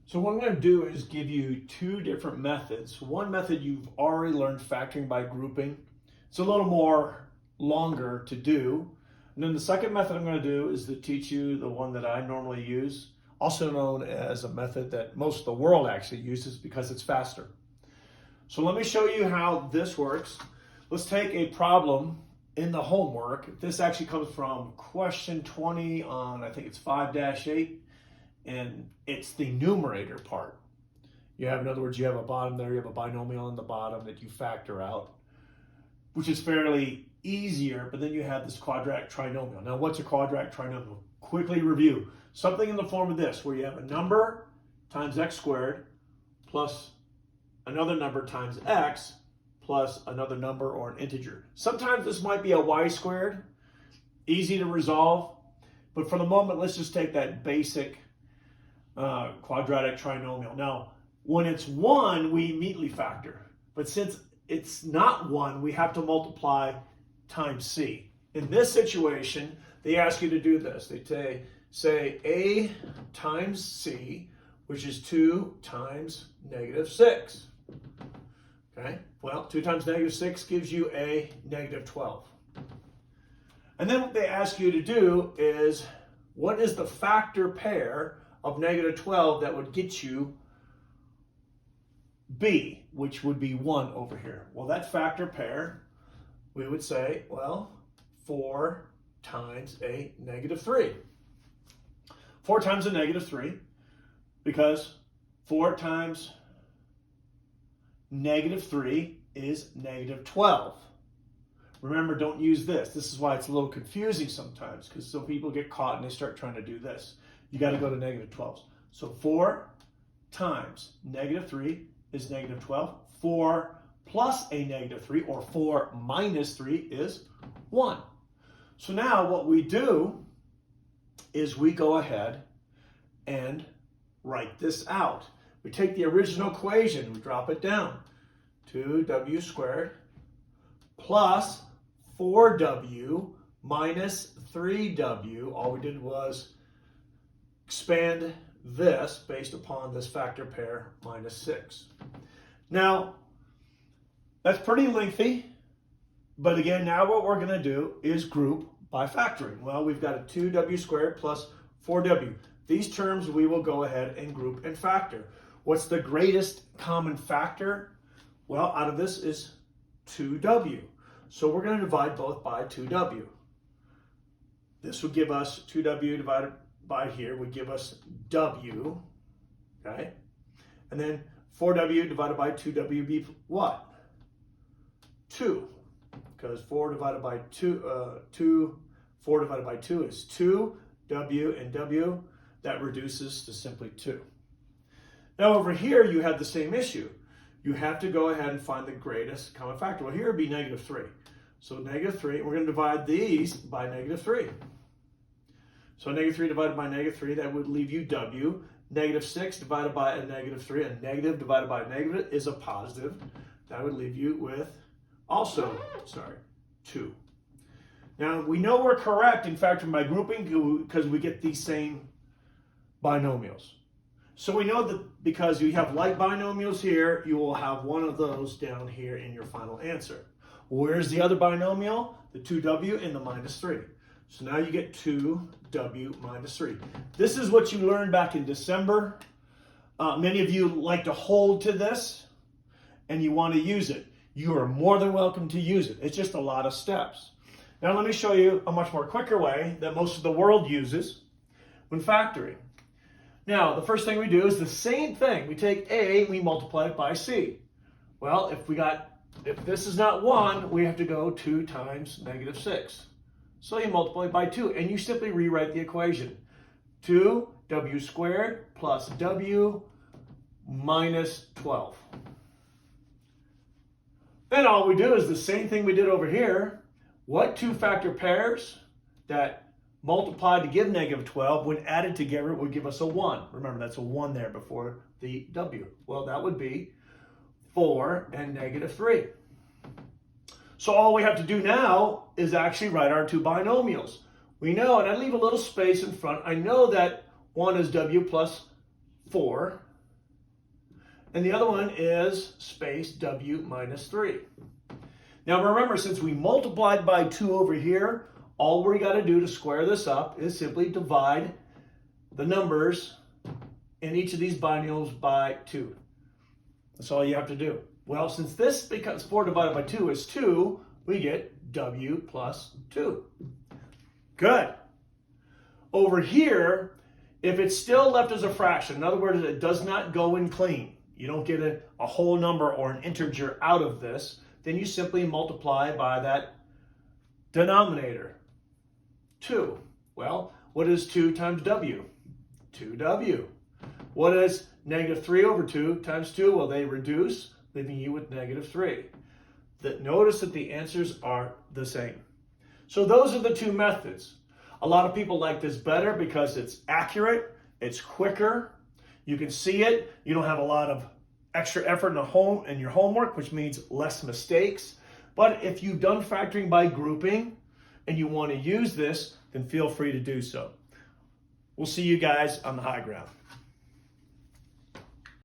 So what I'm going to do is give you two different methods. One method you've already learned, factoring by grouping. It's a little more longer to do. And then the second method I'm going to do is to teach you the one that I normally use, also known as a method that most of the world actually uses because it's faster. So let me show you how this works. Let's take a problem in the homework. This actually comes from question 20 on, I think it's 5-8. And it's the numerator part. You have, in other words, you have a bottom there, you have a binomial on the bottom that you factor out, which is fairly easier, but then you have this quadratic trinomial. Now, what's a quadratic trinomial? Quickly review. Something in the form of this, where you have a number times x squared plus another number times x plus another number or an integer. Sometimes this might be a y squared, easy to resolve, but for the moment, let's just take that basic quadratic trinomial. Now, when it's 1, we immediately factor. But since it's not 1, we have to multiply times c. In this situation, they ask you to do this. They say a times c, which is 2 times negative 6. Okay? Well, 2 times negative 6 gives you a negative 12. And then what they ask you to do is, what is the factor pair of negative 12 that would get you b, which would be 1 over here? Well, that factor pair, we would say, well, 4 times a negative 3. 4 times a negative 3, because 4 times negative 3 is negative 12. Remember, don't use this. This is why it's a little confusing sometimes, because some people get caught and they start trying to do this. You got to go to negative 12s. So 4 times negative 3 is negative 12. 4 plus a negative 3, or 4 minus 3, is 1. So now what we do is we go ahead and write this out. We take the original equation, we drop it down. 2w squared plus 4w minus 3w. All we did was expand this based upon this factor pair minus 6. Now, that's pretty lengthy, but again, now what we're going to do is group by factoring. Well, we've got a 2w squared plus 4w. These terms we will go ahead and group and factor. What's the greatest common factor? Well, out of this is 2w. So we're going to divide both by 2w. This would give us 2w divided by here would give us w, okay? And then 4w divided by 2w be what? 2, because 4 divided by 4 divided by 2 is 2, w and w, that reduces to simply 2. Now over here you have the same issue. You have to go ahead and find the greatest common factor. Well, here would be negative 3. So negative 3, we're going to divide these by negative 3. So negative 3 divided by negative 3, that would leave you w. Negative 6 divided by a negative 3, a negative divided by a negative is a positive. That would leave you with also, 2. Now, we know we're correct in factoring by grouping because we get these same binomials. So we know that because you have like binomials here, you will have one of those down here in your final answer. Where's the other binomial? The 2w and the minus 3. So now you get 2w minus 3. This is what you learned back in December. Many of you like to hold to this and you want to use it. You are more than welcome to use it. It's just a lot of steps. Now let me show you a much more quicker way that most of the world uses when factoring. Now, the first thing we do is the same thing. We take a, we multiply it by c. Well, if this is not 1, we have to go 2 times negative 6. So you multiply by 2, and you simply rewrite the equation. 2w squared plus w minus 12. Then all we do is the same thing we did over here. What two factor pairs that multiplied to give negative 12, when added together, would give us a 1. Remember, that's a 1 there before the w. Well, that would be 4 and negative 3. So all we have to do now is actually write our two binomials. We know, and I leave a little space in front, I know that one is w plus 4, and the other one is space w minus 3. Now remember, since we multiplied by 2 over here, all we got to do to square this up is simply divide the numbers in each of these binomials by 2. That's all you have to do. Well, since this becomes 4 divided by 2 is 2, we get w plus 2. Good. Over here, if it's still left as a fraction, in other words, it does not go in clean, you don't get a whole number or an integer out of this, then you simply multiply by that denominator, 2. Well, what is 2 times w? 2w. What is negative 3 over 2 times 2? Well, they reduce, leaving you with negative 3. Notice that the answers are the same. So those are the two methods. A lot of people like this better because it's accurate, it's quicker, you can see it, you don't have a lot of extra effort in your homework, which means less mistakes. But if you've done factoring by grouping and you want to use this, then feel free to do so. We'll see you guys on the high ground.